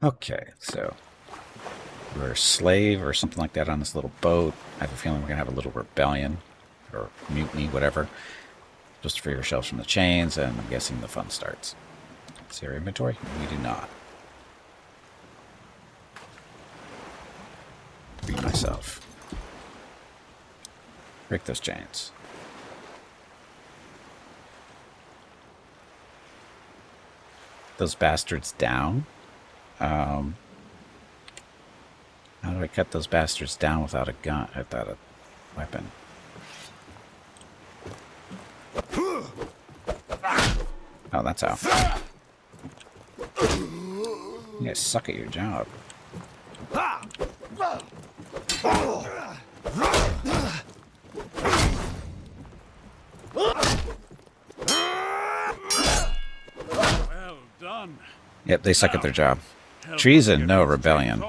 Okay, so we're a slave or something like that on this little boat. I have a feeling we're going to have a little rebellion or mutiny, whatever. Just free yourselves from the chains, and I'm guessing the fun starts. See our inventory? We do not. Be myself. Break those chains. Those bastards down. How do I cut those bastards down without a gun, without a weapon? Oh, that's how. You guys suck at your job. Well done. Yep, they suck at their job. Treason, no rebellion.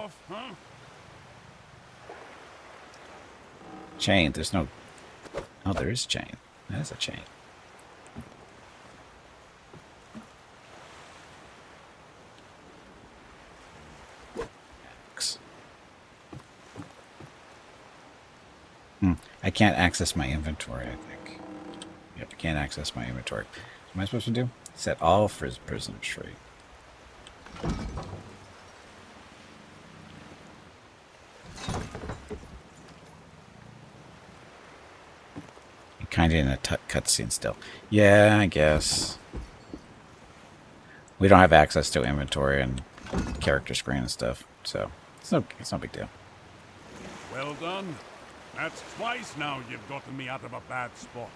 Chain, there's no... Oh, there is chain. That is a chain. I can't access my inventory, I think. Yep, I can't access my inventory. What am I supposed to do? Set all prisoners free. Kind of in a cutscene still. Yeah, I guess. We don't have access to inventory and character screen and stuff, so it's no big deal. Well done. That's twice now you've gotten me out of a bad spot.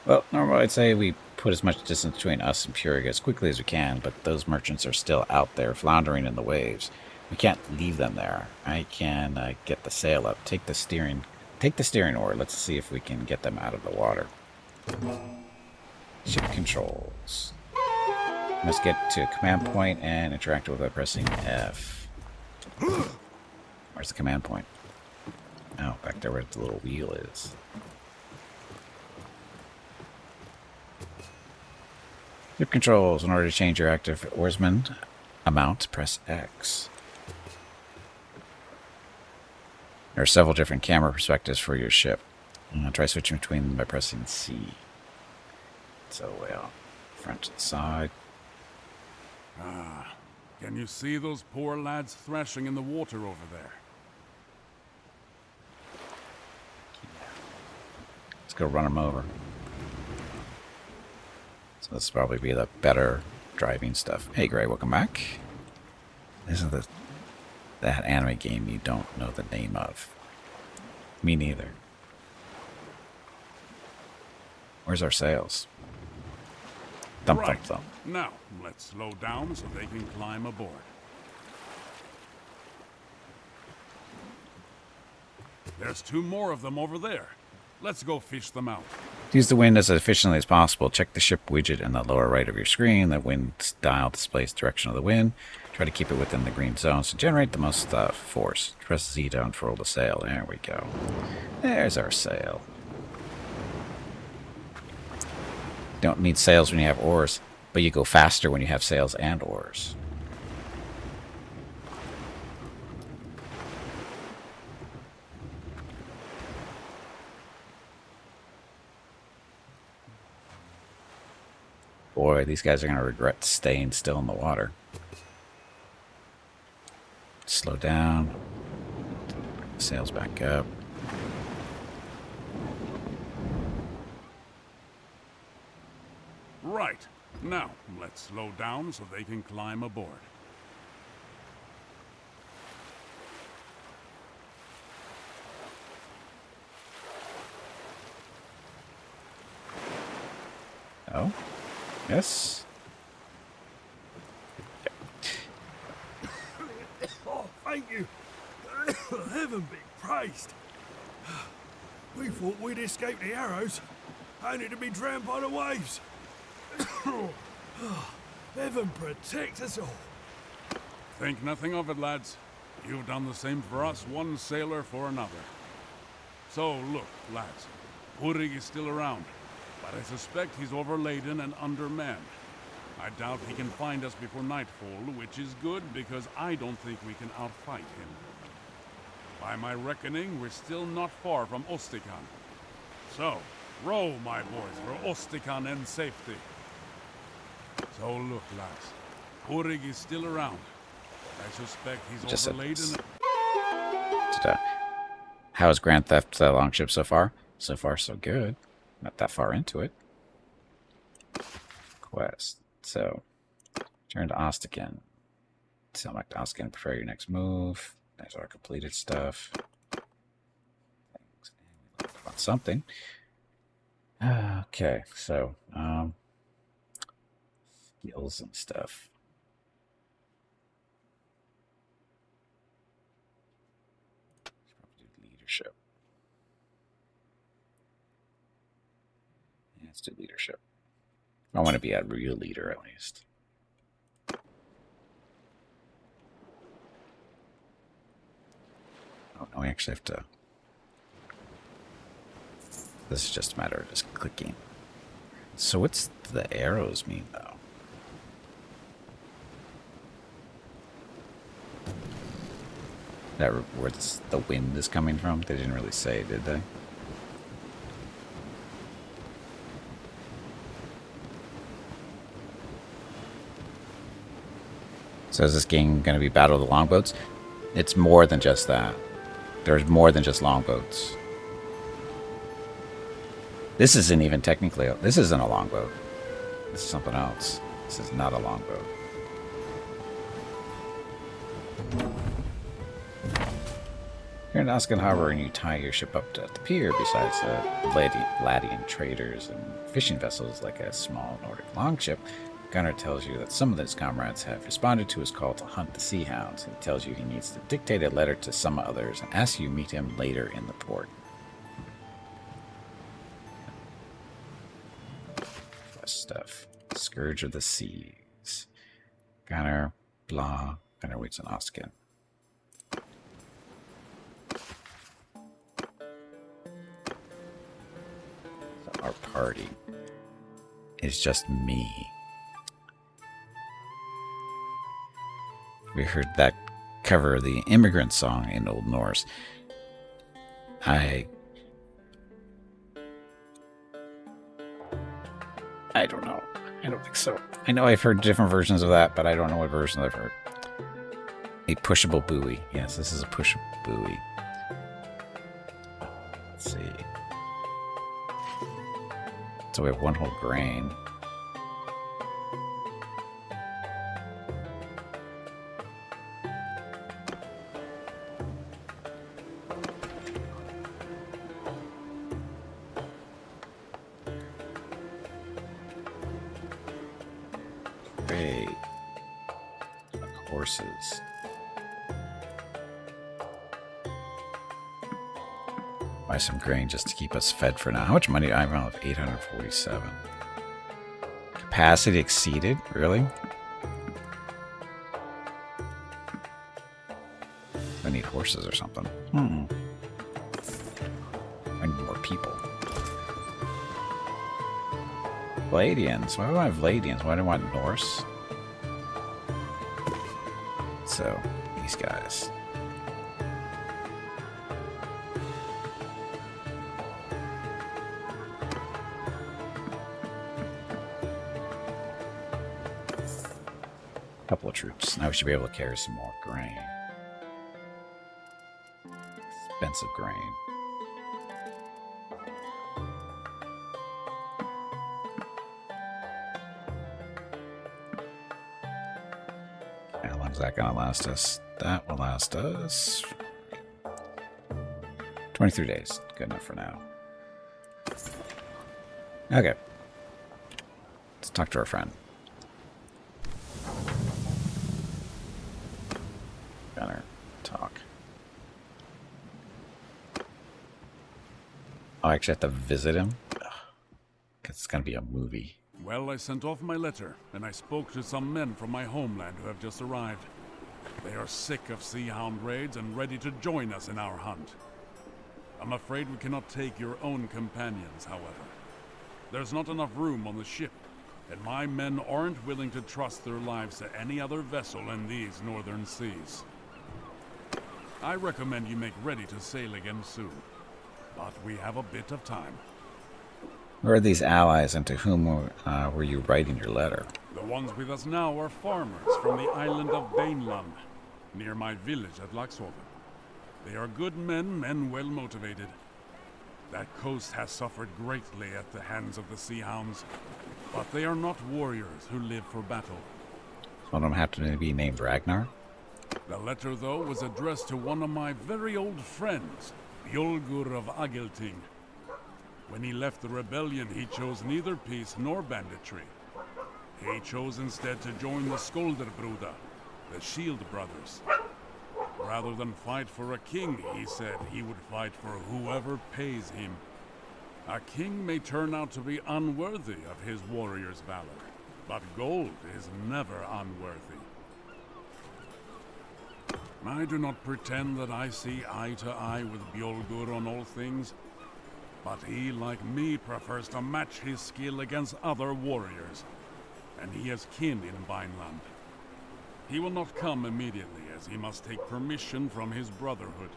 Well, normally I'd say we put as much distance between us and Puriga as quickly as we can, but those merchants are still out there floundering in the waves. We can't leave them there. I can get the sail up, take the steering oar. Let's see if we can get them out of the water. Ship controls. Must get to a command point and interact with it by pressing F. Where's the command point? Oh, back there where the little wheel is. Ship controls. In order to change your active oarsman amount, press X. There are several different camera perspectives for your ship. Try switching between them by pressing C. So, well, front to the side. Ah, can you see those poor lads thrashing in the water over there? Let's go run them over. So this will probably be the better driving stuff. Hey, Gray, welcome back. Isn't that anime game you don't know the name of? Me neither. Where's our sails? Thump, Right. thump, thump. Now, let's slow down so they can climb aboard. There's two more of them over there. Let's go fish them out. To use the wind as efficiently as possible, check the ship widget in the lower right of your screen. The wind dial displays the direction of the wind. Try to keep it within the green zones to generate the most force. Press Z to unfurl the sail. There we go. There's our sail. Don't need sails when you have oars, but you go faster when you have sails and oars. Boy, these guys are going to regret staying still in the water. Slow down. Sails back up. Right. Now, let's slow down so they can climb aboard. Oh? Yes? Oh, thank you. Heaven be praised. We thought we'd escape the arrows, only to be drowned by the waves. Heaven protect us all. Think nothing of it, lads. You've done the same for us, one sailor for another. So, look, lads. Purig is still around, but I suspect he's overladen and undermanned. I doubt he can find us before nightfall, which is good because I don't think we can outfight him. By my reckoning, we're still not far from Ostikan. So, row, my boys, for Ostikan and safety. So look, lads. Purig is still around. I suspect he's Just said overladen. How is Grand Theft Longship so far? So far, so good. Not that far into it. Quest. So, turn to Ostikan. Select Ostikan, prepare your next move. There's our completed stuff. Want something. Okay, so, skills and stuff. Leadership. Yeah, let's do leadership. I want to be a real leader at least. Oh no, we actually have to. This is just a matter of just clicking. So what's the arrows mean though? That where the wind is coming from? They didn't really say, did they? So is this game going to be Battle of the Longboats? It's more than just that. There's more than just longboats. This isn't even technically... This isn't a longboat. This is something else. This is not a longboat. You're in Oscan Harbor and you tie your ship up to the pier besides Ladian traders and fishing vessels like a small Nordic longship. Gunnar tells you that some of his comrades have responded to his call to hunt the sea hounds. He tells you he needs to dictate a letter to some others and asks you to meet him later in the port. Stuff. Scourge of the Seas. Gunnar, blah. Gunnar waits on Ostikan. So our party is just me. We heard that cover of the immigrant song in Old Norse. I don't know. I don't think so. I know I've heard different versions of that, but I don't know what version I've heard. A pushable buoy. Yes, this is a pushable buoy. Let's see. So we have one whole grain. Great. Horses. Buy some grain just to keep us fed for now. How much money? I have 847. Capacity exceeded? Really? I need horses or something. I need more people. Vladians. Why do I have Vladians? Why do I want Norse? So, these guys. Couple of troops. Now we should be able to carry some more grain. Expensive grain. How long is that going to last us? That will last us 23 days. Good enough for now. Okay. Let's talk to our friend. Gunnar, talk. Oh, I actually have to visit him? Because it's going to be a movie. Well, I sent off my letter, and I spoke to some men from my homeland who have just arrived. They are sick of sea hound raids and ready to join us in our hunt. I'm afraid we cannot take your own companions, however. There's not enough room on the ship, and my men aren't willing to trust their lives to any other vessel in these northern seas. I recommend you make ready to sail again soon, but we have a bit of time. Who are these allies, and to whom were you writing your letter? The ones with us now are farmers from the island of Bannerlord, near my village at Laxhoven. They are good men and well motivated. That coast has suffered greatly at the hands of the Sea Hounds, but they are not warriors who live for battle. One of them happened to be named Ragnar? The letter, though, was addressed to one of my very old friends, Bjolgur of Agelting. When he left the rebellion, he chose neither peace nor banditry. He chose instead to join the Skolderbruda, the Shield Brothers. Rather than fight for a king, he said he would fight for whoever pays him. A king may turn out to be unworthy of his warrior's valor, but gold is never unworthy. I do not pretend that I see eye to eye with Bjolgur on all things, but he, like me, prefers to match his skill against other warriors, and he has kin in Vineland. He will not come immediately, as he must take permission from his brotherhood.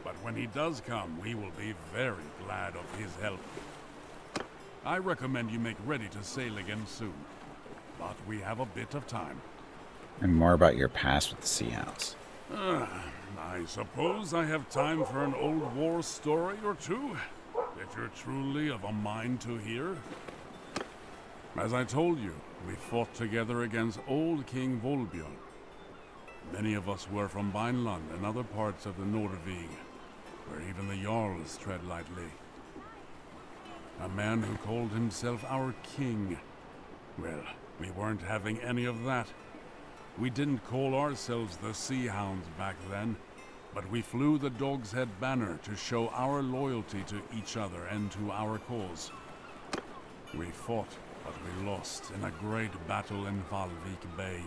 But when he does come, we will be very glad of his help. I recommend you make ready to sail again soon, but we have a bit of time. And more about your past with the Sea Hounds. I suppose I have time for an old war story or two, if you're truly of a mind to hear. As I told you, we fought together against old King Volbjörn. Many of us were from Vineland and other parts of the Nordvig, where even the Jarls tread lightly. A man who called himself our king. Well, we weren't having any of that. We didn't call ourselves the Sea Hounds back then, but we flew the Dog's Head banner to show our loyalty to each other and to our cause. We fought, but we lost in a great battle in Valvik Bay.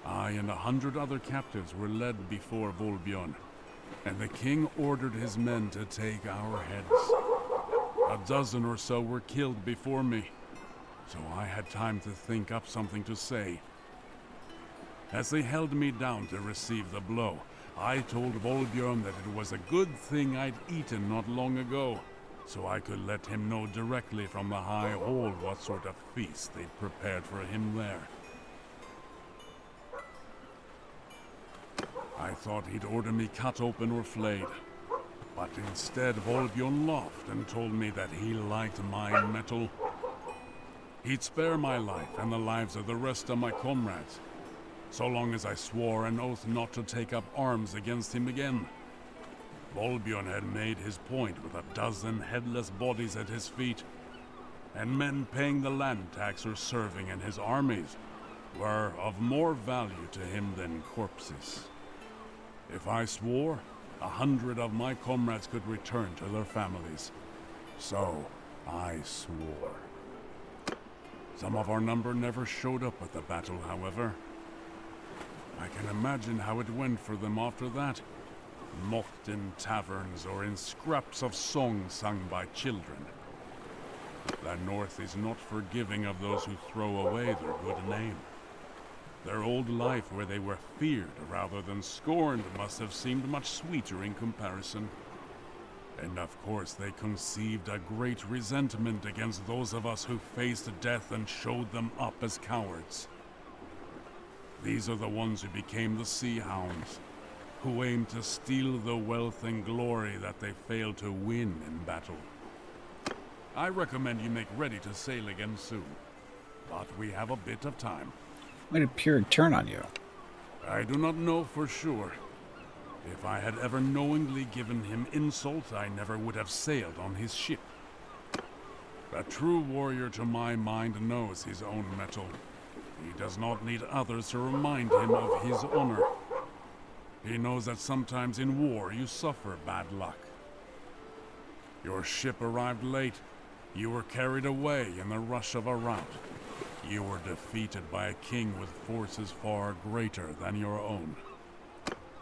I and 100 other captives were led before Volbjörn, and the king ordered his men to take our heads. A dozen or so were killed before me, so I had time to think up something to say. As they held me down to receive the blow, I told Volbjörn that it was a good thing I'd eaten not long ago, so I could let him know directly from the High Hall what sort of feast they'd prepared for him there. I thought he'd order me cut open or flayed, but instead Volbjörn laughed and told me that he liked my metal. He'd spare my life and the lives of the rest of my comrades, so long as I swore an oath not to take up arms against him again. Volbjörn had made his point with a dozen headless bodies at his feet, and men paying the land tax or serving in his armies were of more value to him than corpses. If I swore, 100 of my comrades could return to their families. So I swore. Some of our number never showed up at the battle, however. I can imagine how it went for them after that. Mocked in taverns or in scraps of songs sung by children. The North is not forgiving of those who throw away their good name. Their old life where they were feared rather than scorned must have seemed much sweeter in comparison. And of course they conceived a great resentment against those of us who faced death and showed them up as cowards. These are the ones who became the Sea Hounds, who aimed to steal the wealth and glory that they failed to win in battle. I recommend you make ready to sail again soon, but we have a bit of time. When did Pyrrhic turn on you? I do not know for sure. If I had ever knowingly given him insult, I never would have sailed on his ship. A true warrior to my mind knows his own mettle. He does not need others to remind him of his honor. He knows that sometimes in war you suffer bad luck. Your ship arrived late. You were carried away in the rush of a rout. You were defeated by a king with forces far greater than your own.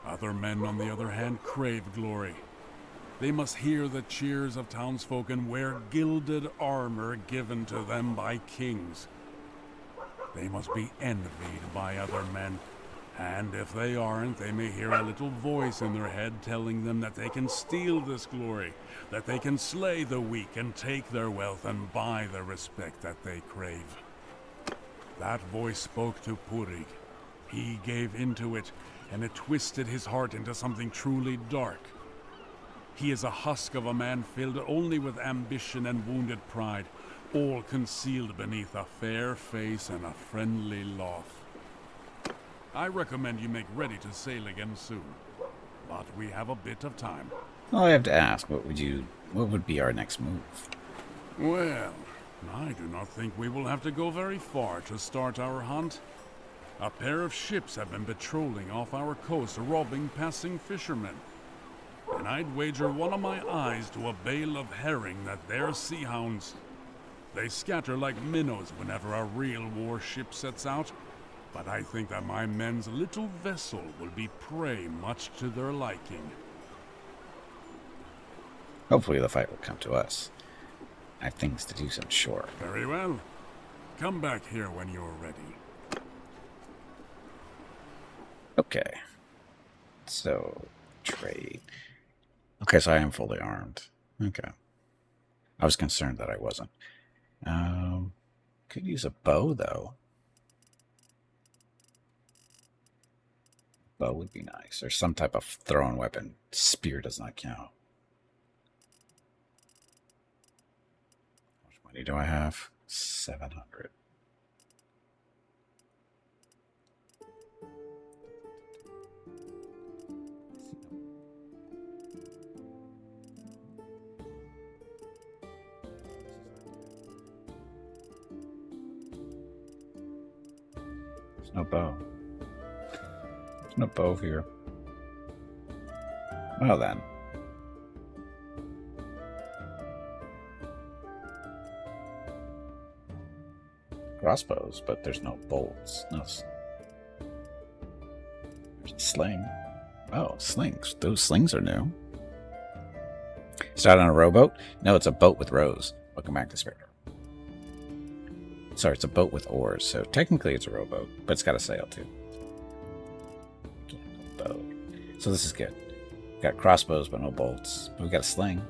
Other men, on the other hand, crave glory. They must hear the cheers of townsfolk and wear gilded armor given to them by kings. They must be envied by other men, and if they aren't, they may hear a little voice in their head telling them that they can steal this glory, that they can slay the weak and take their wealth and buy the respect that they crave. That voice spoke to Purig. He gave into it, and it twisted his heart into something truly dark. He is a husk of a man filled only with ambition and wounded pride, all concealed beneath a fair face and a friendly laugh. I recommend you make ready to sail again soon, but we have a bit of time. Well, I have to ask, what would be our next move? Well, I do not think we will have to go very far to start our hunt. A pair of ships have been patrolling off our coast, robbing passing fishermen. And I'd wager one of my eyes to a bale of herring that they're sea hounds. They scatter like minnows whenever a real warship sets out, but I think that my men's little vessel will be prey much to their liking. Hopefully the fight will come to us. I have things to do, so I'm sure. Very well. Come back here when you're ready. Okay. So, trade. Okay, so I am fully armed. Okay. I was concerned that I wasn't. Could use a bow, though. Bow would be nice. Or some type of thrown weapon. Spear does not count. How much money do I have? 700. There's no bow. There's no bow here. Well then. Crossbows, but there's no bolts. No. There's a sling. Oh, slings. Those slings are new. Start on a rowboat? No, it's a boat with rows. Welcome back to Spectre. Sorry, it's a boat with oars, so technically it's a rowboat, but it's got a sail too. Boat. So this is good. Got crossbows, but no bolts. But we got a sling.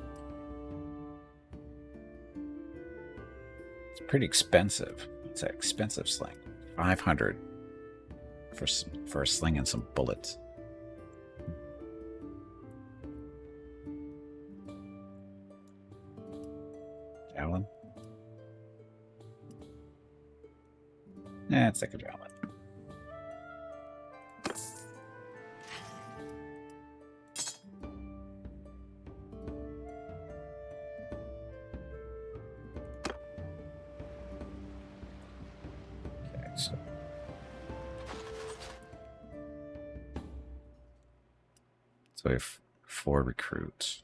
It's pretty expensive. It's an expensive sling. 500 for a sling and some bullets. Javelin. It's like a javelin. Okay, so we have 4 recruits.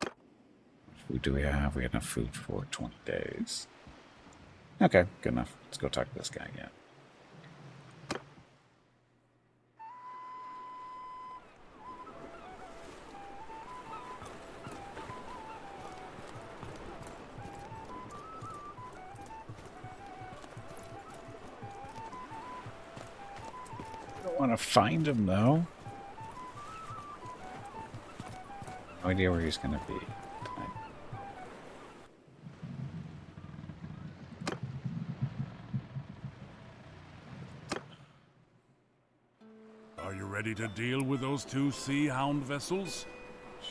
What food do we have? We have enough food for 20 days. Okay, good enough. Let's go talk to this guy again. I don't want to find him, though. No idea where he's going to be. Are you ready to deal with those 2 sea hound vessels?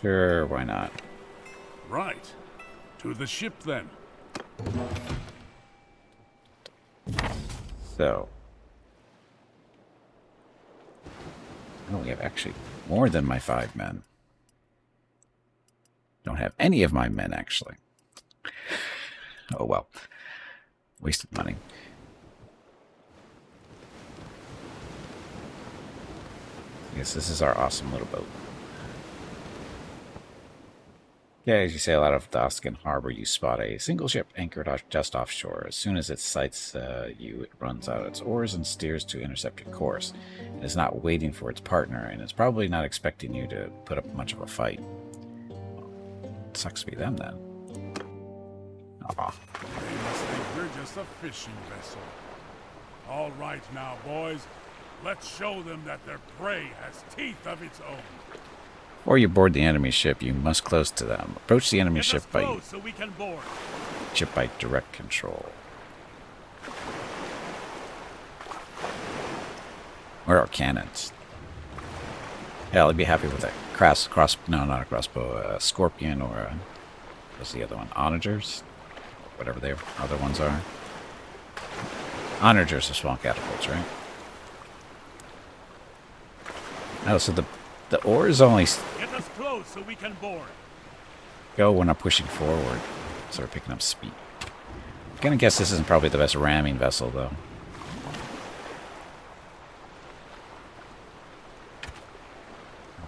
Sure, why not? Right. To the ship, then. So. Oh, we have actually more than my 5 men. Don't have any of my men, actually. Oh, well. Wasted money. Yes, this is our awesome little boat. Yeah, as you sail out of Doskin Harbor, you spot a single ship anchored just offshore. As soon as it sights you, it runs out its oars and steers to intercept your course. It is not waiting for its partner, and it's probably not expecting you to put up much of a fight. Well, it sucks to be them, then. Aw. They must think we're just a fishing vessel. All right now, boys. Let's show them that their prey has teeth of its own. Before you board the enemy ship, you must close to them. Approach the enemy ship by so we can board. direct control. Where are cannons? Yeah, I'd be happy with a no, not a crossbow, a scorpion, or a, what's the other one? Onagers? Whatever their other ones are. Onagers are small catapults, right? Oh, so the oars only Get us close so we can board. go when I'm pushing forward. Sort of picking up speed. I'm gonna guess this isn't probably the best ramming vessel, though.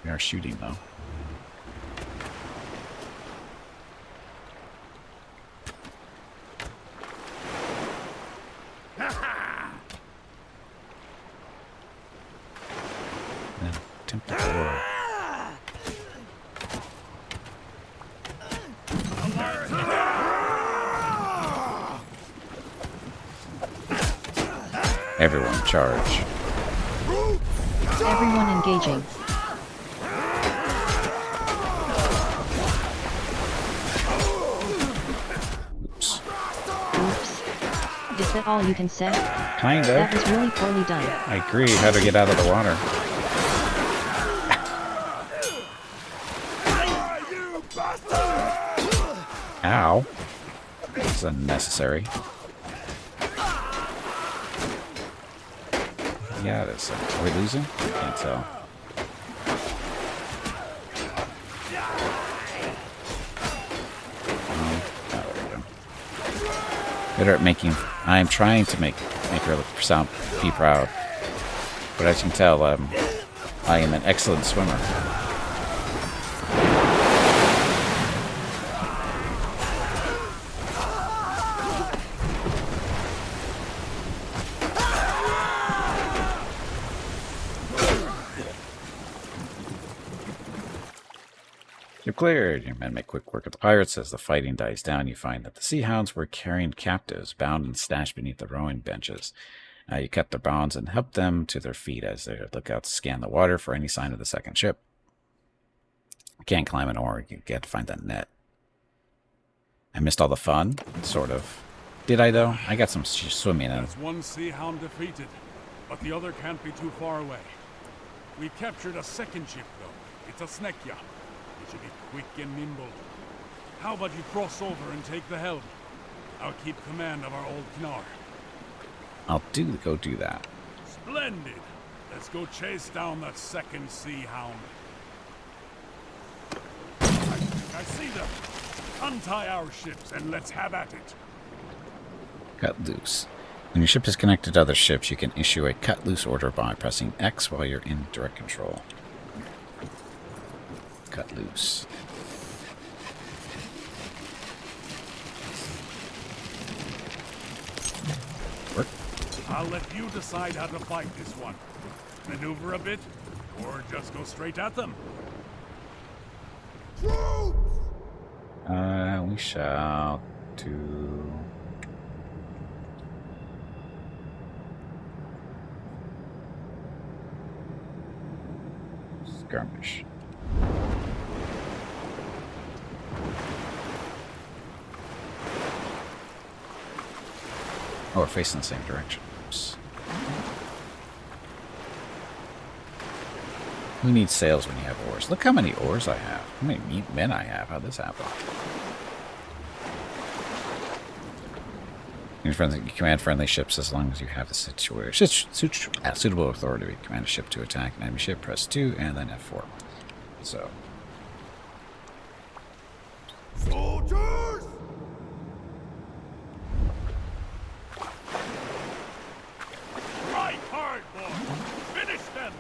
We are shooting, though. Attempt to board. Everyone charge. Everyone engaging. Oops. Oops. Is that all you can say? Kind That of. was really poorly done. I agree. How to get out of the water. Ow. This is unnecessary. Yeah, it is. Are we losing? Can't tell. Oh, there we go. Better at making. I'm trying to make her be proud. But as you can tell, I am an excellent swimmer. You're cleared. Your men make quick work of the pirates. As the fighting dies down, you find that the sea hounds were carrying captives, bound and stashed beneath the rowing benches. You cut their bonds and help them to their feet as their lookouts scan the water for any sign of the second ship. You can't climb an oar. You get to find that net. I missed all the fun, sort of. Did I, though? I got some swimming in. That's one sea hound defeated, but the other can't be too far away. We captured a second ship, though. It's a Snekya. It should be quick and nimble. How about you cross over and take the helm? I'll keep command of our old Knar. I'll go do that. Splendid! Let's go chase down that second sea hound. I see them. Untie our ships and let's have at it. Cut loose. When your ship is connected to other ships, you can issue a cut loose order by pressing X while you're in direct control. Cut loose. Work. I'll let you decide how to fight this one. Maneuver a bit, or just go straight at them. We shall do... skirmish. Oh, we're facing the same direction. Oops. Who needs sails when you have oars? Look how many oars I have. How many men I have. How'd this happen? You command friendly ships as long as you have the suitable authority. Command a ship to attack an enemy ship. Press 2 and then F4. So. Soldiers! Right hard, boys! Finish them!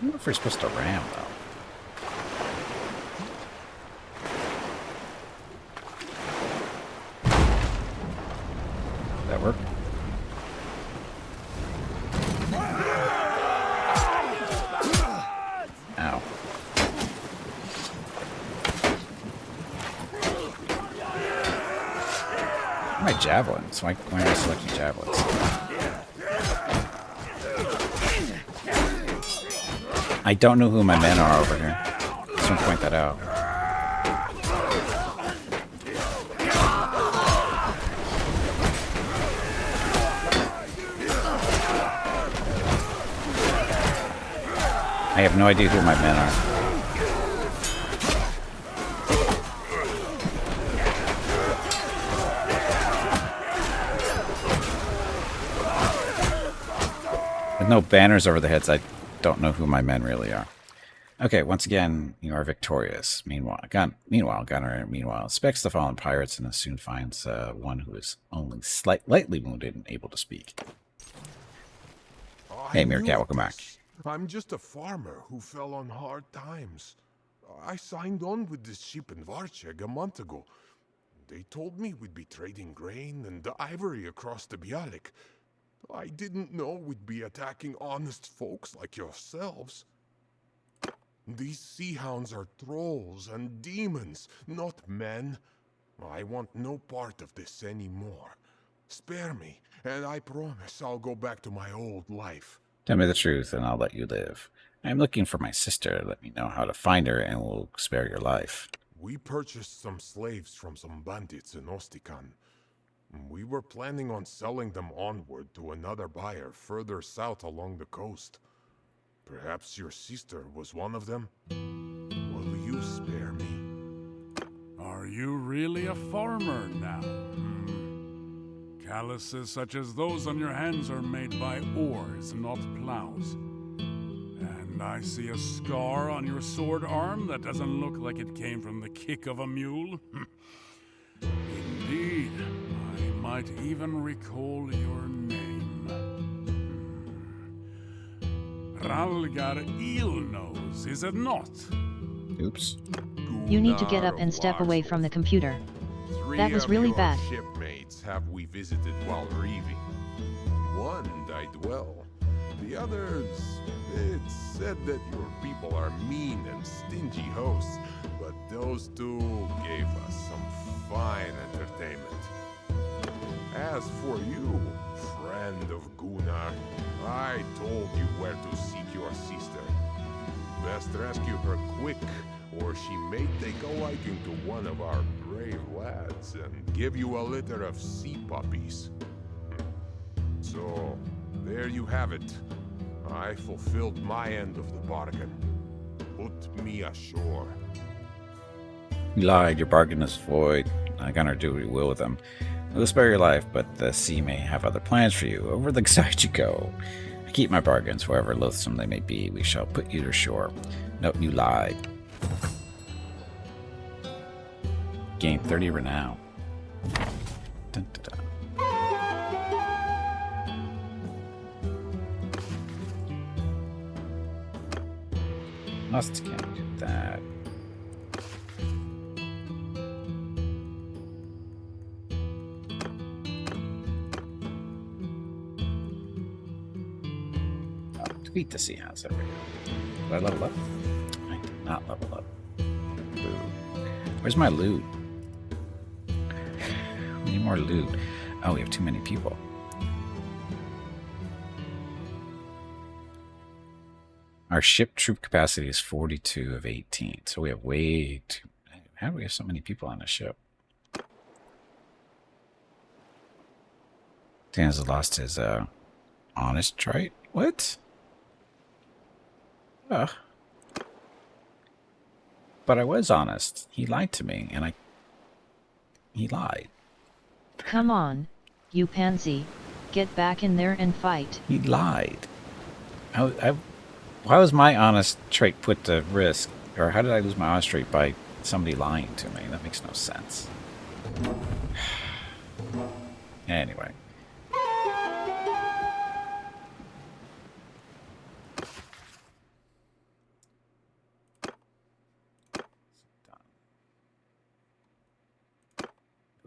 wonder if we're supposed to ram, though. Did that work? Ow. My javelins. Why am I selecting javelins? I don't know who my men are over here. Just want to point that out. I have no idea who my men are. With no banners over their heads, I don't know who my men really are. Okay, once again, you are victorious. Meanwhile, Gunner inspects the fallen pirates and soon finds one who is only lightly wounded and able to speak. Hey, Meerkat, welcome back. I'm just a farmer who fell on hard times. I signed on with this ship in Varcheg a month ago. They told me we'd be trading grain and ivory across the Bialik. I didn't know we'd be attacking honest folks like yourselves. These sea hounds are trolls and demons, not men. I want no part of this anymore. Spare me, and I promise I'll go back to my old life. Tell me the truth, and I'll let you live. I'm looking for my sister. Let me know how to find her, and we'll spare your life. We purchased some slaves from some bandits in Ostikan. We were planning on selling them onward to another buyer further south along the coast. Perhaps your sister was one of them? Will you spare me? Are you really a farmer now? Calluses such as those on your hands are made by oars, not plows. And I see a scar on your sword arm that doesn't look like it came from the kick of a mule. Indeed, I might even recall your name. Ralgar Eelnose, is it not? Oops. You need to get up and step away from the computer. That was really bad. Shipmates have we visited while reaving. One died well. The others, it's said that your people are mean and stingy hosts, but those two gave us some fine entertainment. As for you, friend of Gunnar, I told you where to seek your sister. Best rescue her quick, or she may take a liking to one of our brave lads and give you a litter of sea puppies. So, there you have it. I fulfilled my end of the bargain. Put me ashore. You lied. Your bargain is void. Gunnar, do what you will with them. We'll spare your life, but the sea may have other plans for you. Over the side you go. I keep my bargains, however loathsome they may be. We shall put you to shore. Nope, you lied. Gain 30 renown. Dun, dun, dun. Must can't do that. Defeat the sea hounds. There we go. Did I level up? I did not level up. Boo. Where's my loot? We need more loot. Oh, we have too many people. Our ship troop capacity is 42 of 18, so we have way too... How do we have so many people on the ship? Dan has lost his honest trait? What? But I was honest. He lied to me, and he lied. Come on, you pansy. Get back in there and fight. He lied. Why was my honest trait put to risk? Or how did I lose my honest trait by somebody lying to me? That makes no sense. Anyway.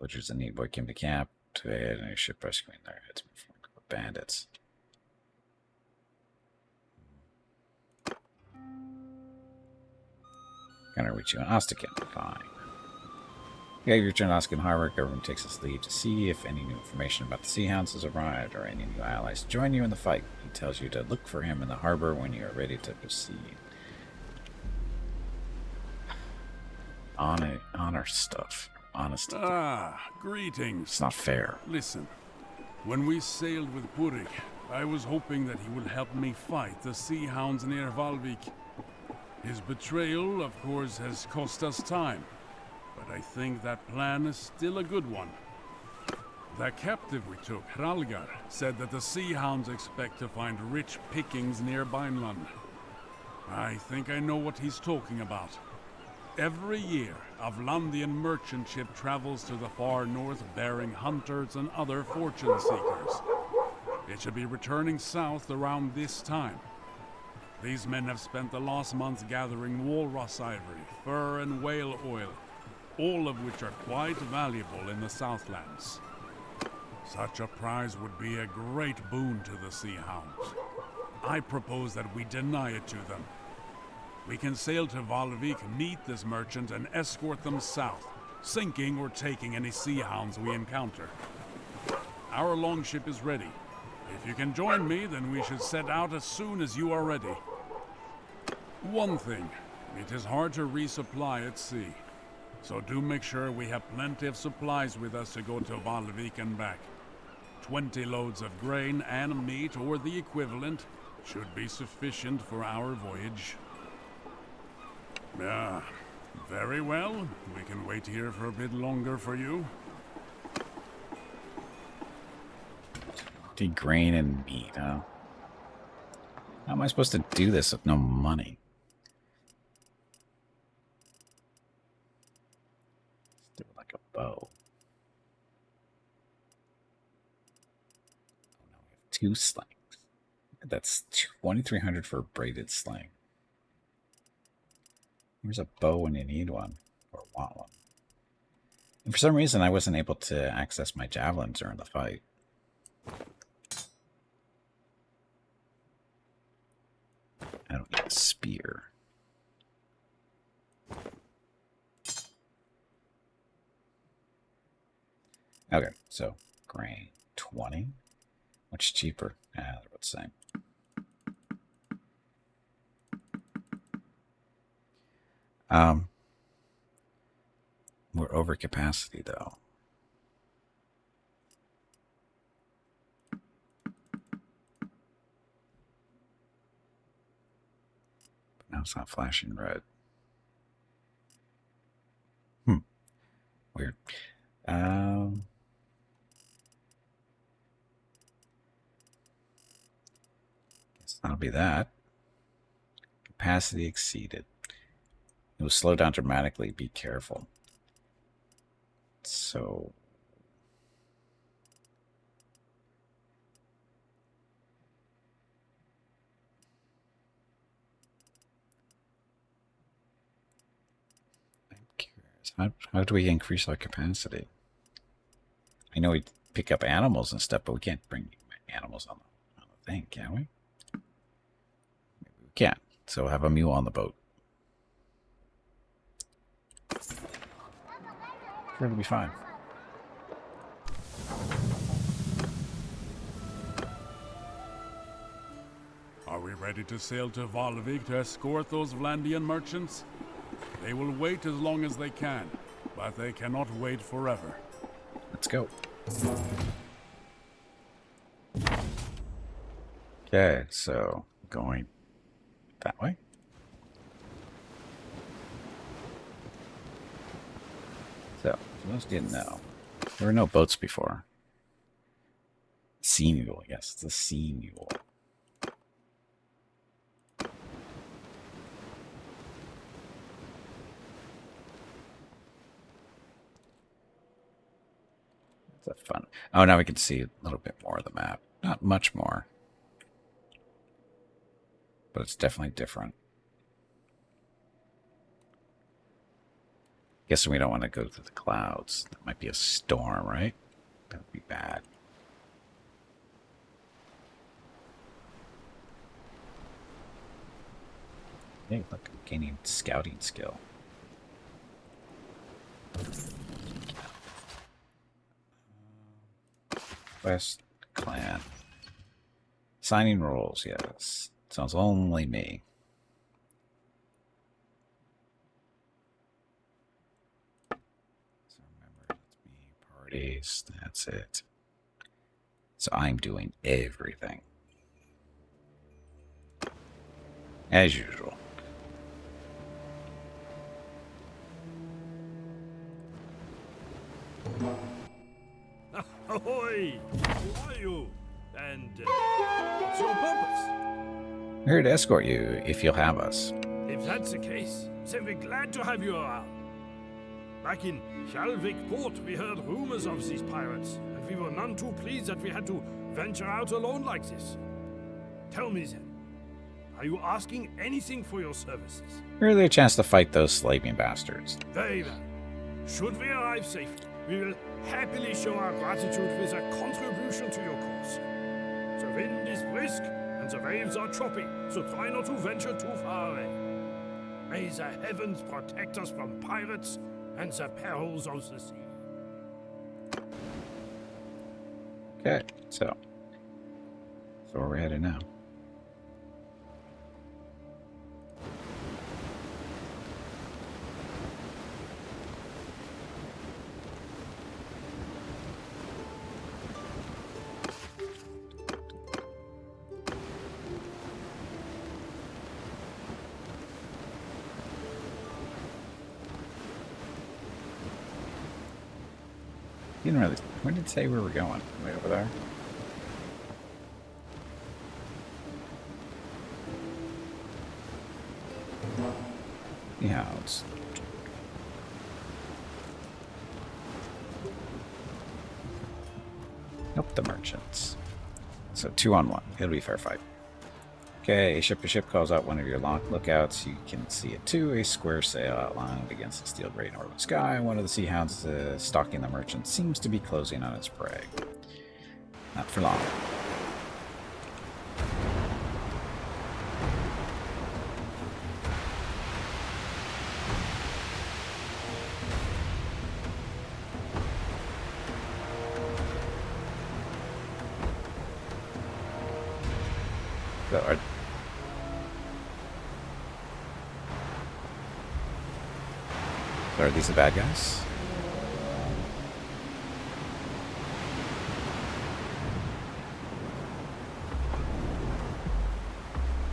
Butchers and Neat Boy came to camp to aid in a ship rescuing their heads from bandits. Gonna reach you in Ostikin. Fine. Yeah, you return to Ostikin Harbor. Government takes its leave to see if any new information about the Sea Hounds has arrived or any new allies join you in the fight. He tells you to look for him in the harbor when you are ready to proceed. Honor stuff. Honest. Ah, greetings. It's not fair. Listen, when we sailed with Purik, I was hoping that he would help me fight the Sea Hounds near Valvik. His betrayal, of course, has cost us time, but I think that plan is still a good one. The captive we took, Hralgar, said that the Sea Hounds expect to find rich pickings near Bannerlord. I think I know what he's talking about. Every year, a Vlandian merchant ship travels to the far north bearing hunters and other fortune seekers. It should be returning south around this time. These men have spent the last months gathering walrus ivory, fur and whale oil, all of which are quite valuable in the Southlands. Such a prize would be a great boon to the Sea Hounds. I propose that we deny it to them. We can sail to Valvik, meet this merchant, and escort them south, sinking or taking any Sea Hounds we encounter. Our longship is ready. If you can join me, then we should set out as soon as you are ready. One thing, it is hard to resupply at sea, so do make sure we have plenty of supplies with us to go to Valvik and back. 20 loads of grain and meat, or the equivalent, should be sufficient for our voyage. Yeah, very well. We can wait here for a bit longer for you. Grain and meat, huh? How am I supposed to do this with no money? Let's do it like a bow. Oh no, we have 2 slings. That's 2,300 for a braided sling. Here's a bow when you need one, or want one. And for some reason, I wasn't able to access my javelins during the fight. I don't need a spear. Okay, so grain 20. Much cheaper. Ah, they're about the same. We're over capacity though. But now it's not flashing red. Weird. Guess that'll be that. Capacity exceeded. It will slow down dramatically. Be careful. So I'm curious. How do we increase our capacity? I know we pick up animals and stuff, but we can't bring animals on the thing, can we? Maybe we can't. So have a mule on the boat. Sure, it'll be fine. Are we ready to sail to Valvik to escort those Vlandian merchants? They will wait as long as they can, but they cannot wait forever. Let's go. Okay, so going that way. So, for those who didn't know, there were no boats before. Sea mule, yes, it's a sea mule. That's fun. Oh, now we can see a little bit more of the map. Not much more. But it's definitely different. Guessing we don't want to go through the clouds. That might be a storm, right? That would be bad. Hey, look, I'm gaining scouting skill. West Clan. Signing roles, yes. Sounds only me. So remember, let's be parties. That's it. So I'm doing everything. As usual. Ahoy! Who are you? And what's your purpose? We're here to escort you, if you'll have us. If that's the case, then we're glad to have you around. Back in Hjalvik Port, we heard rumors of these pirates, and we were none too pleased that we had to venture out alone like this. Tell me then, are you asking anything for your services? Really a chance to fight those slaving bastards. Very well. Should we arrive safely, we will happily show our gratitude with a contribution to your cause. The wind is brisk, and the waves are choppy, so try not to venture too far away. May the heavens protect us from pirates and the perils of the sea. Okay, so where we're headed now. You didn't really. Where did it say where we're going? Way over there. Yeah, it's. Help the merchants. So 2-on-1. It'll be a fair fight. Okay, ship to ship calls out one of your lookouts. You can see it too. A square sail outlined against the steel gray northern sky. One of the sea hounds stalking the merchant seems to be closing on its prey. Not for long. So are these the bad guys?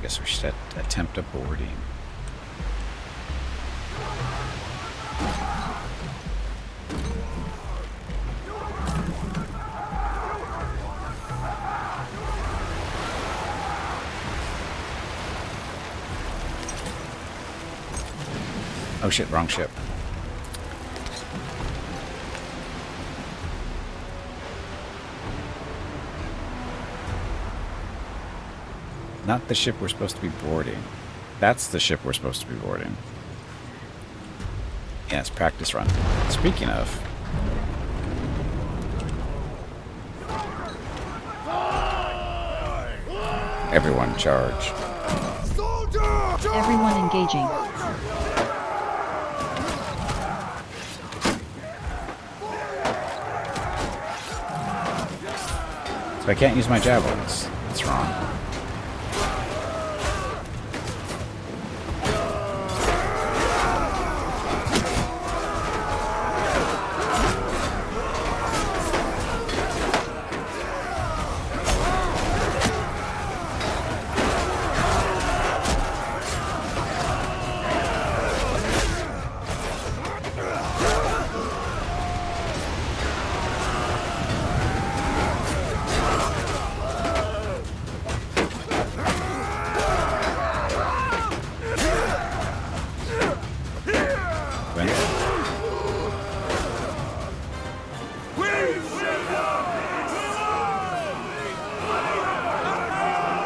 Guess we should attempt a boarding. Oh shit, wrong ship. Not the ship we're supposed to be boarding. That's the ship we're supposed to be boarding. Yes, practice run. Speaking of... Everyone charge. Everyone engaging. So I can't use my javelins. That's wrong.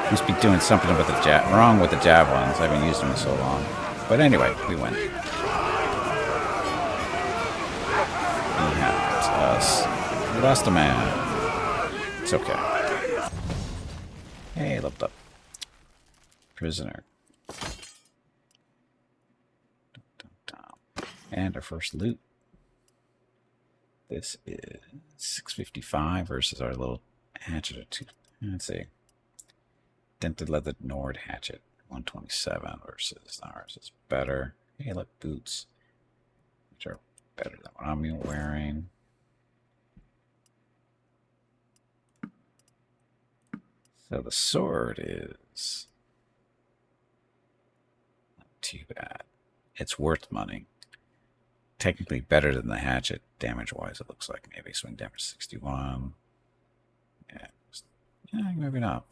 Must be doing something with the wrong with the javelins. I haven't used them in so long. But anyway, we win. We lost a man. It's okay. Hey, leveled up. Prisoner. And our first loot. This is 655 versus our little hatchet of 2. Let's see. Dented leather Nord hatchet 127 versus ours is better. Hey, look, boots, which are better than what I'm wearing. So the sword is not too bad. It's worth money. Technically better than the hatchet, damage-wise, it looks like. Maybe swing damage 61. Yeah, maybe not.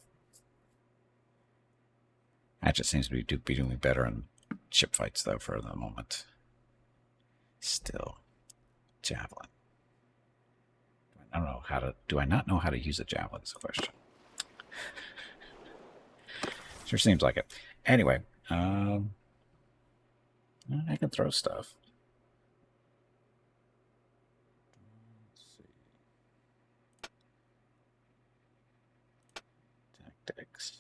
Hatchet seems to be doing better in ship fights, though, for the moment. Still, javelin. I don't know how to. Do I not know how to use a javelin? Is the question. Sure seems like it. Anyway, I can throw stuff. Tactics.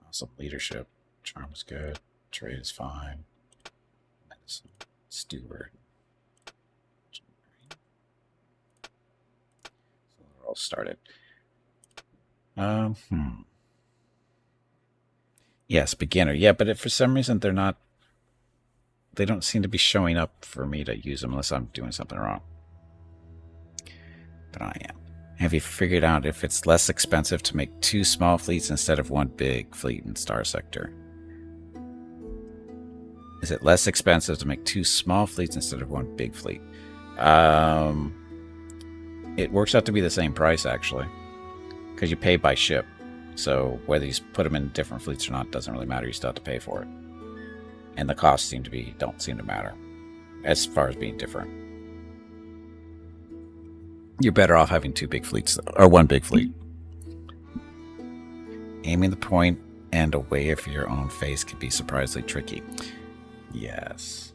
Awesome leadership. Charm is good. Trade is fine. Medicine. Steward. So they're all started. Yes, beginner. Yeah, but if for some reason they're not, they don't seem to be showing up for me to use them unless I'm doing something wrong. But I am. Have you figured out if it's less expensive to make 2 small fleets instead of 1 big fleet in Star Sector? Is it less expensive to make 2 small fleets instead of 1 big fleet? It works out to be the same price, actually, because you pay by ship. So whether you put them in different fleets or not doesn't really matter. You still have to pay for it. And the costs don't seem to matter as far as being different. You're better off having 2 big fleets, or 1 big fleet. Aiming the point and away from your own face can be surprisingly tricky. Yes.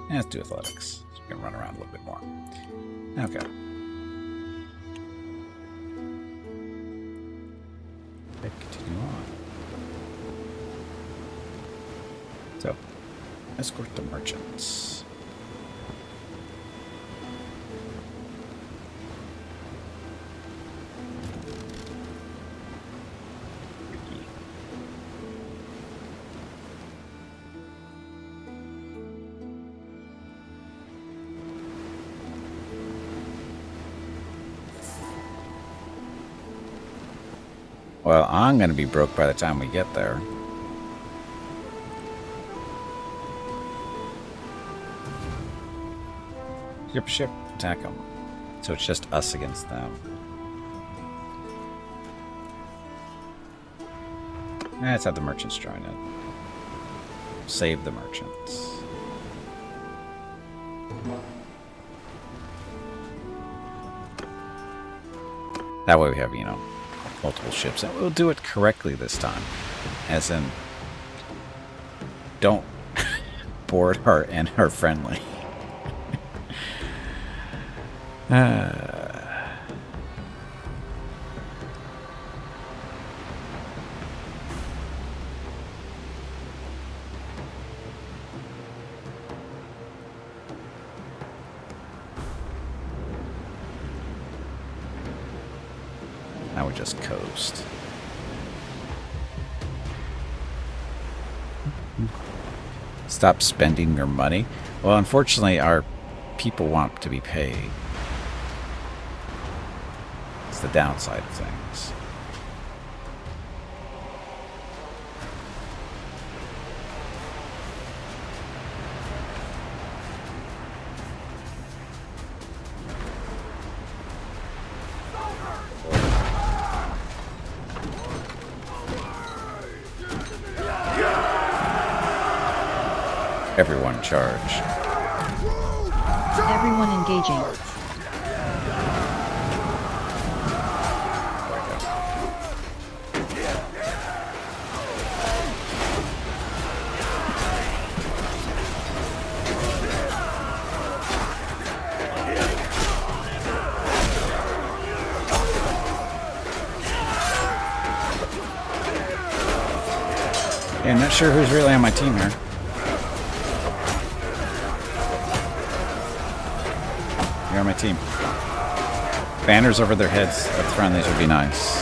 Let's do athletics. So we can run around a little bit more. Okay. Continue on. So, escort the merchants. Well, I'm going to be broke by the time we get there. Ship, attack them. So it's just us against them. Let's have the merchants join in. Save the merchants. That way we have, multiple ships. And we'll do it correctly this time. As in, don't board her and her friendly. Now we just coast. Stop spending your money. Well, unfortunately, our people want to be paid. It's the downside of things. Everyone charge. Everyone engaging. Yeah, I'm not sure who's really on my team here. You're on my team. Banners over their heads at the front, these would be nice.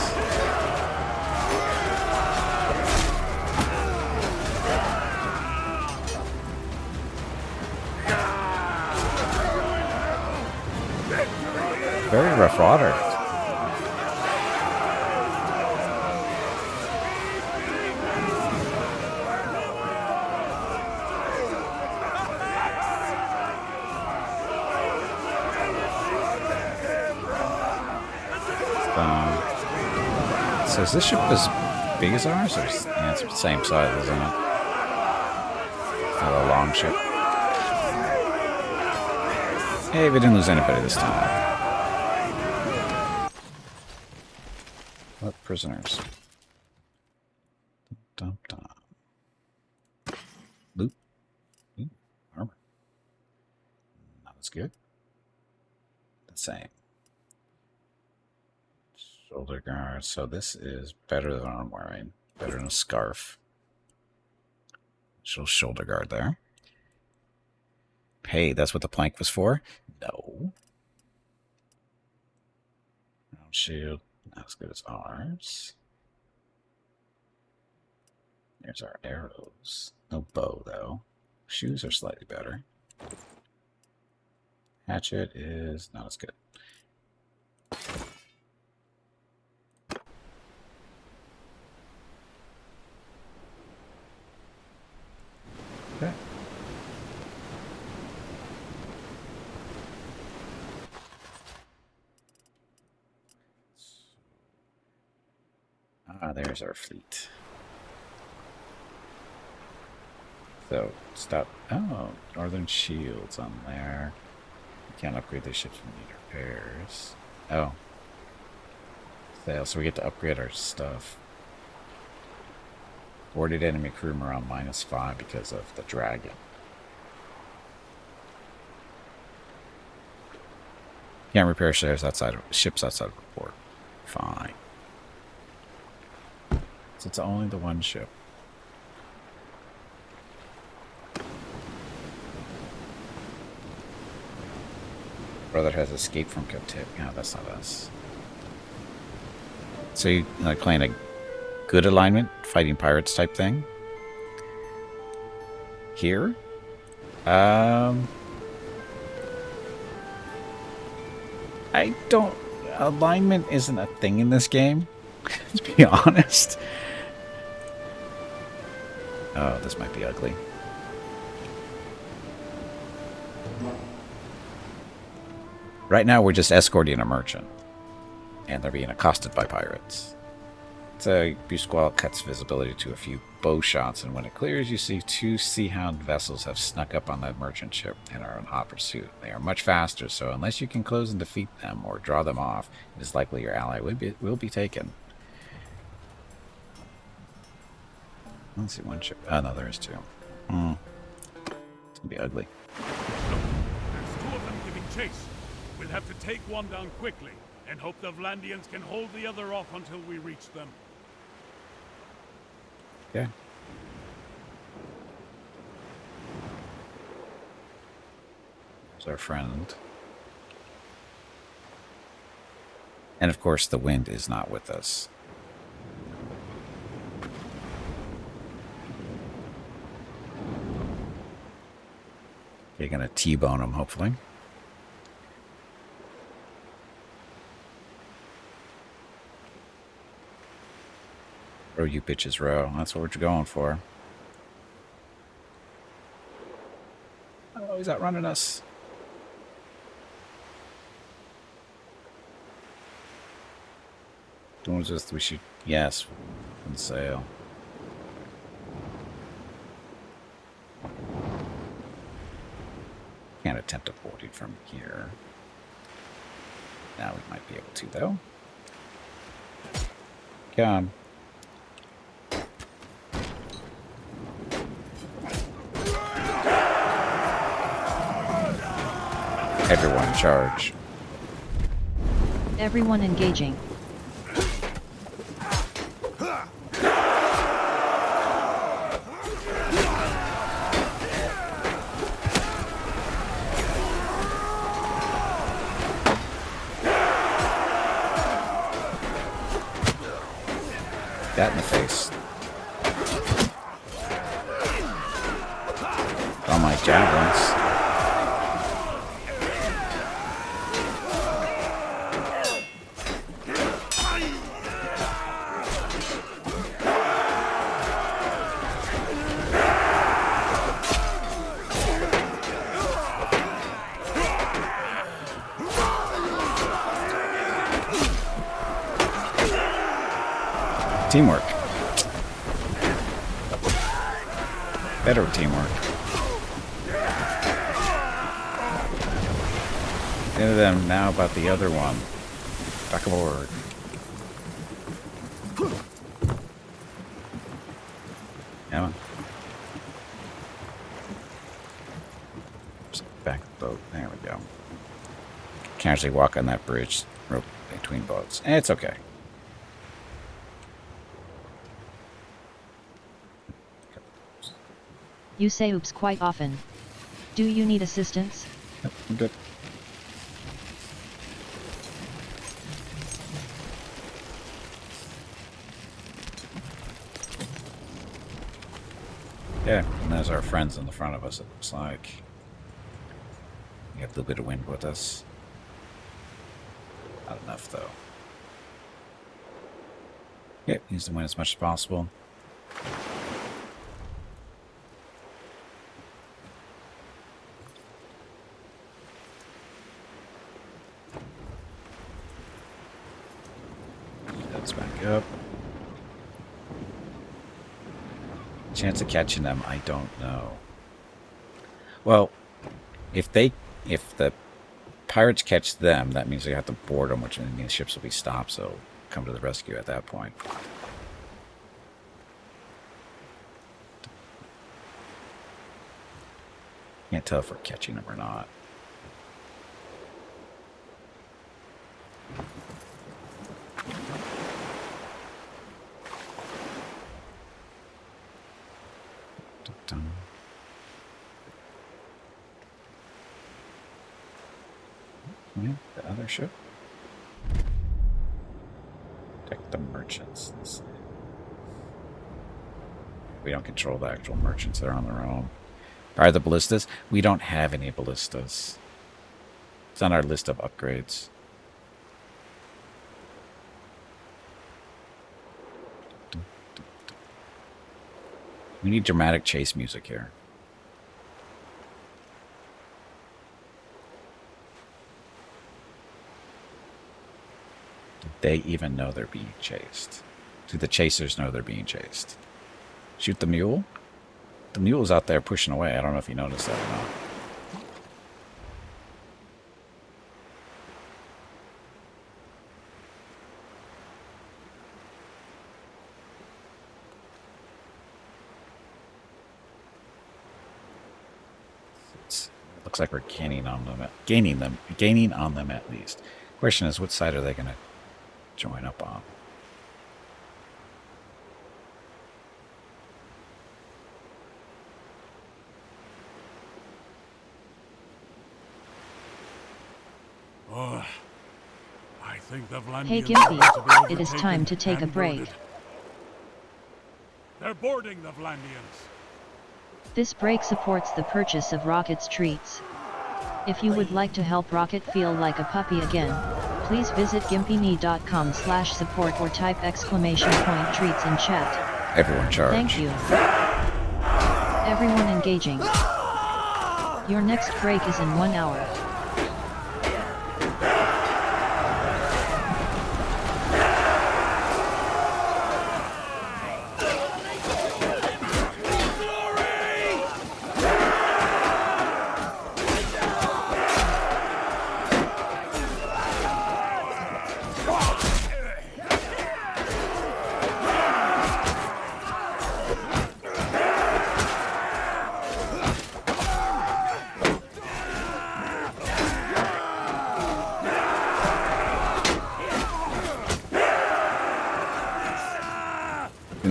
Very rough water. So is this ship as big as ours? Or yeah, it's the same size, isn't it? It's not a long ship. Hey, we didn't lose anybody this time. What prisoners? Dum, dum, dum. Loot. Ooh, armor. Not as good. The same. Shoulder guard. So this is better than I'm wearing. Better than a scarf. Shoulder guard there. Hey, that's what the plank was for? No. Shield. Not as good as ours. There's our arrows. No bow, though. Shoes are slightly better. Hatchet is not as good. Okay. Ah, there's our fleet. So, stop. Oh, Northern Shields on there. You can't upgrade the ships when you need repairs. Oh. Sale, so we get to upgrade our stuff. Boarded enemy crew around -5 because of the dragon. Can't repair ships outside of the port. Fine. So it's only the one ship. Brother has escaped from captivity. No, that's not us. So you like playing a good alignment, fighting pirates type thing? Here? I don't... Alignment isn't a thing in this game, to be honest. Oh, this might be ugly. Right now, we're just escorting a merchant. And they're being accosted by pirates. So, Busqual cuts visibility to a few bow shots, and when it clears, you see 2 Sea-Hound vessels have snuck up on that merchant ship and are in hot pursuit. They are much faster, so unless you can close and defeat them or draw them off, it is likely your ally will be taken. Let's see, one ship. Oh, no, there is 2. It's gonna be ugly. There's 2 of them giving chase. We'll have to take one down quickly and hope the Vlandians can hold the other off until we reach them. Okay. There's our friend. And of course, the wind is not with us. You're gonna T-bone him, hopefully. Row, you bitches, row. That's what we're going for. Oh, he's outrunning us. Doing just we should, yes, and sail. Can't attempt a boarding from here. Now we might be able to, though. Come. Everyone charge. Everyone engaging. that in the face. All my javelins. Teamwork. Better teamwork. Into them now about the other one. Back aboard. Come on. Just back the boat. There we go. Can't actually walk on that bridge rope between boats. It's okay. You say oops quite often. Do you need assistance? Yep, I'm good. Yeah, and there's our friends in the front of us, it looks like. We have a little bit of wind with us. Not enough, though. Yep, use the wind as much as possible. That's back up. Chance of catching them, I don't know. Well, if the pirates catch them, that means they have to board them, which means the ships will be stopped, so come to the rescue at that point. Can't tell if we're catching them or not. Yeah, the other ship. Protect the merchants. Let's see. We don't control the actual merchants. They're on their own. Are the ballistas? We don't have any ballistas. It's on our list of upgrades. We need dramatic chase music here. They even know they're being chased? Do the chasers know they're being chased? Shoot the mule? The mule's out there pushing away. I don't know if you noticed that or not. Looks like we're gaining on them at least. Question is, what side are they going to join up on? Oh, I think the Vlandians Hey are going to be Gimpy, it is overtaken time to take a and break. boarded. They're boarding the Vlandians. This break supports the purchase of Rocket's treats. If you would like to help Rocket feel like a puppy again, please visit gimpyme.com/support or type !treats in chat. Everyone charge. Thank you. Everyone engaging. Your next break is in 1 hour.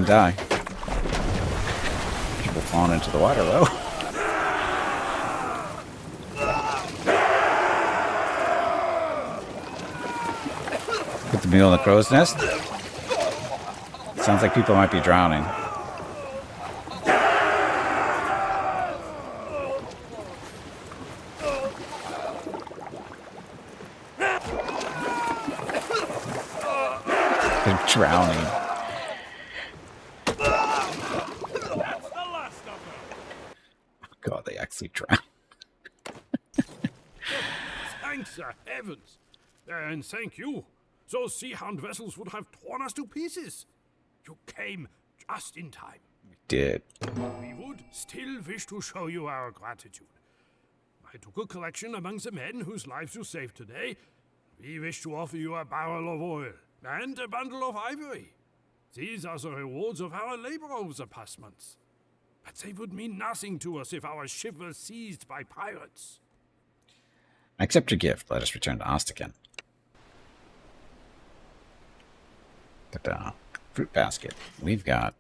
Die. People falling into the water, though. Put the mule in the crow's nest. Let's Sounds like people might be drowning. They're drowning. God, they actually drowned. Thanks the heavens. And thank you. Those sea-hound vessels would have torn us to pieces. You came just in time. We did. We would still wish to show you our gratitude. I took a collection among the men whose lives you saved today. We wish to offer you a barrel of oil and a bundle of ivory. These are the rewards of our labor over the past months. But they would mean nothing to us if our ship was seized by pirates. Accept your gift. Let us return to Ostican. Fruit basket. We've got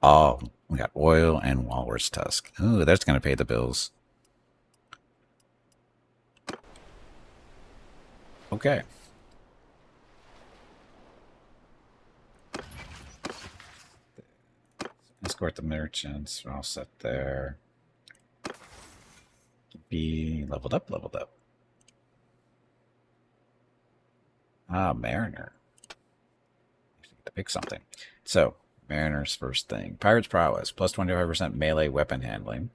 we got oil and walrus tusk. Ooh, that's going to pay the bills. Okay. Escort the merchants. We're all set there. Be leveled up, leveled up. Ah, Mariner. To pick something. So, Mariner's first thing. Pirate's Prowess. Plus 25% melee weapon handling.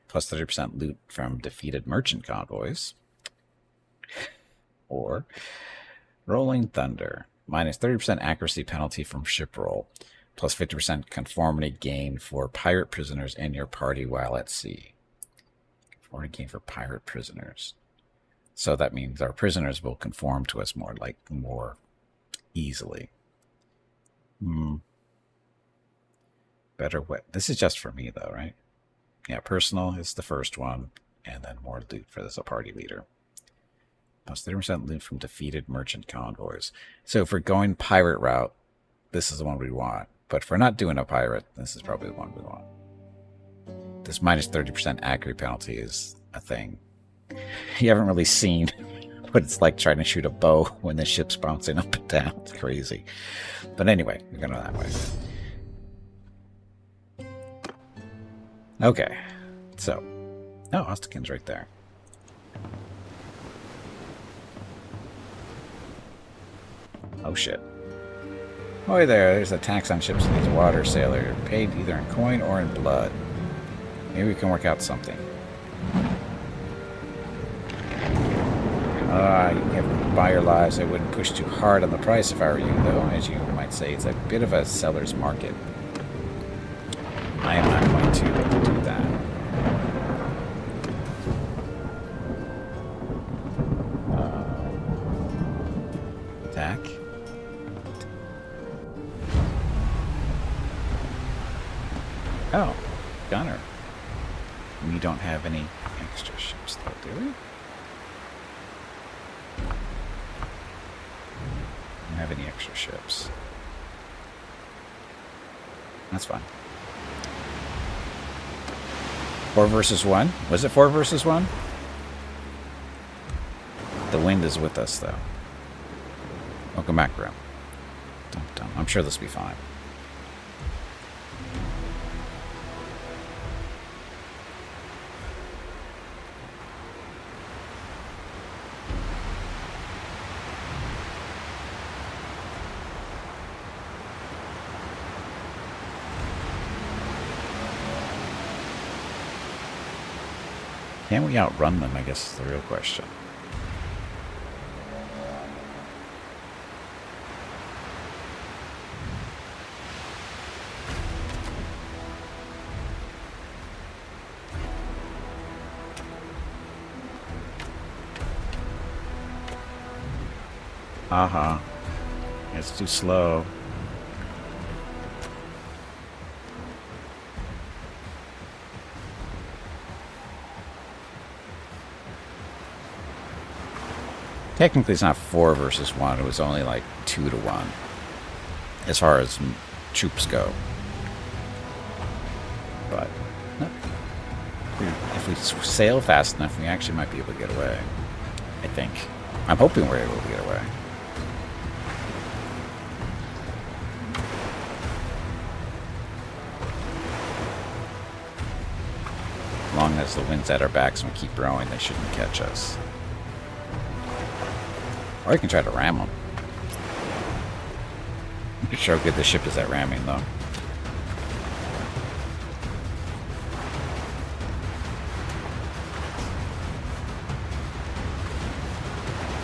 Plus 30% loot from defeated merchant convoys. Or Rolling Thunder. Minus 30% accuracy penalty from ship roll. Plus 50% conformity gain for pirate prisoners in your party while at sea. Conformity gain for pirate prisoners. So that means our prisoners will conform to us more easily. Better what? This is just for me though, right? Yeah, personal is the first one, and then more loot for this party leader. Plus 30% loot from defeated merchant convoys. So if we're going pirate route, this is the one we want. But if we're not doing a pirate, this is probably the one we want. This minus 30% accuracy penalty is a thing. You haven't really seen what it's like trying to shoot a bow when the ship's bouncing up and down. It's crazy. But anyway, we're going that way. Okay. So. Oh, Ostican's right there. Oh, shit. Oh, there. There's a tax on ships in these water, sailor. Paid either in coin or in blood. Maybe we can work out something. You have to buy your lives. I wouldn't push too hard on the price if I were you, though. As you might say, it's a bit of a seller's market. I am not going to do that. Attack. Oh, gunner. We don't have any extra ships, though, do we? Don't have any extra ships. That's fine. 4 versus 1? Was it 4 versus 1? The wind is with us, though. Welcome back, Grim. Dum-dum. I'm sure this will be fine. Can we outrun them, I guess is the real question. Uh-huh. It's too slow. Technically, it's not 4 versus 1. It was only like 2 to 1 as far as troops go. But no. If we sail fast enough, we actually might be able to get away. I think. I'm hoping we're able to get away. long as the wind's at our backs and we keep rowing, they shouldn't catch us. Or I can try to ram them. I'm not sure how good the ship is at ramming, though.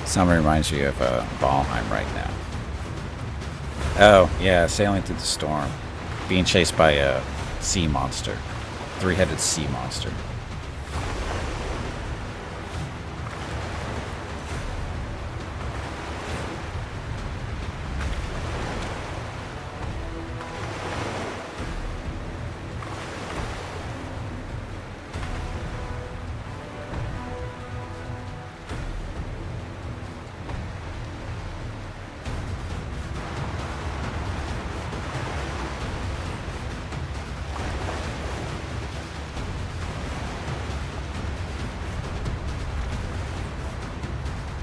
Someone reminds you of Valheim right now. Oh, yeah, sailing through the storm. Being chased by a sea monster. Three-headed sea monster.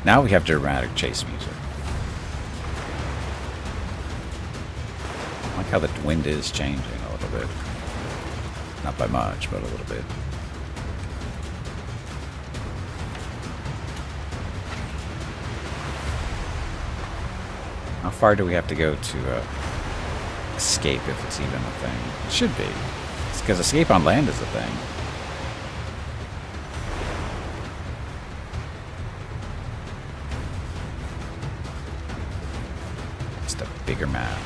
Now we have dramatic chase music. I like how the wind is changing a little bit. Not by much, but a little bit. How far do we have to go to escape, if it's even a thing? It should be. It's because escape on land is a thing. Bigger map.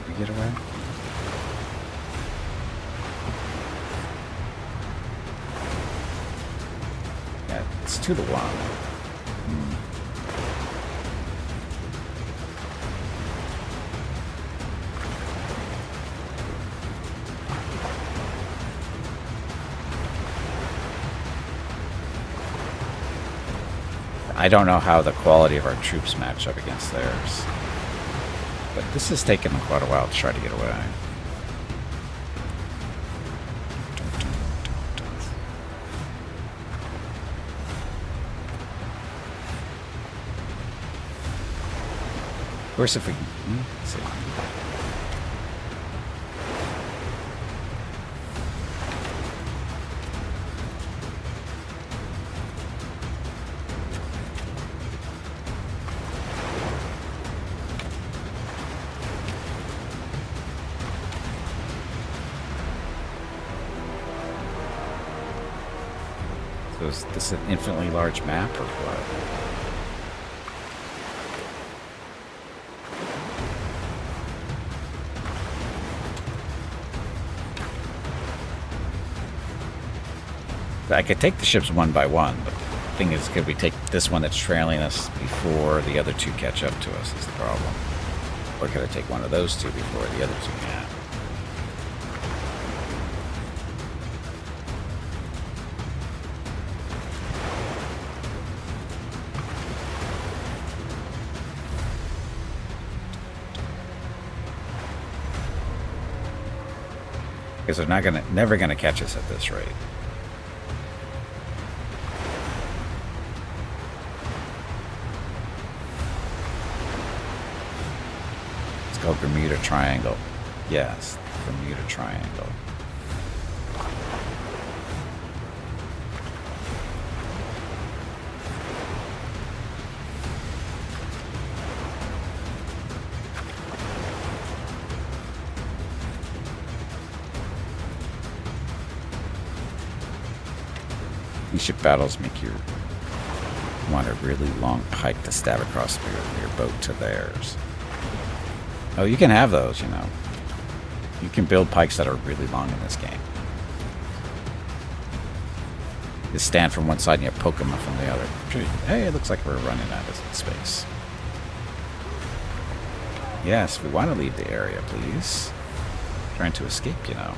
Can we get away? Yeah, it's 2-1. I don't know how the quality of our troops match up against theirs. But this has taken them quite a while to try to get away. Of course, if we... let's see. So is this an infinitely large map or what? I could take the ships one by one, but the thing is, could we take this one that's trailing us before the other two catch up to us is the problem. Or could I take one of those two before the other two can? Because they're never gonna catch us at this rate. It's called Bermuda Triangle. Yes, Bermuda Triangle. These ship battles make you want a really long pike to stab across your boat to theirs. Oh, you can have those, you know. You can build pikes that are really long in this game. You stand from one side and you poke them from the other. Hey, it looks like we're running out of space. Yes, we want to leave the area, please. Trying to escape, you know.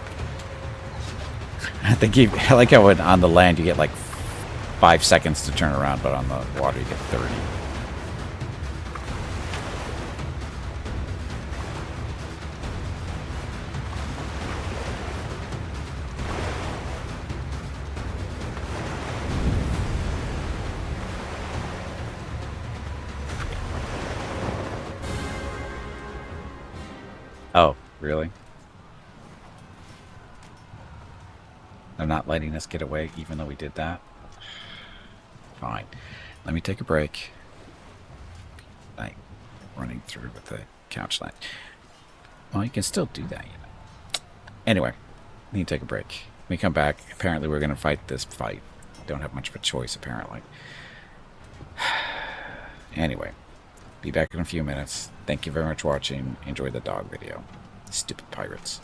I like how on the land you get like 5 seconds to turn around, but on the water you get 30. Oh, really? They're not letting us get away even though we did that? Fine. Let me take a break. Like, running through with the couch light. Well, you can still do that, you know. Anyway, need to take a break. When we come back, apparently we're going to fight this fight. Don't have much of a choice, apparently. Anyway, be back in a few minutes. Thank you very much for watching. Enjoy the dog video. Stupid pirates.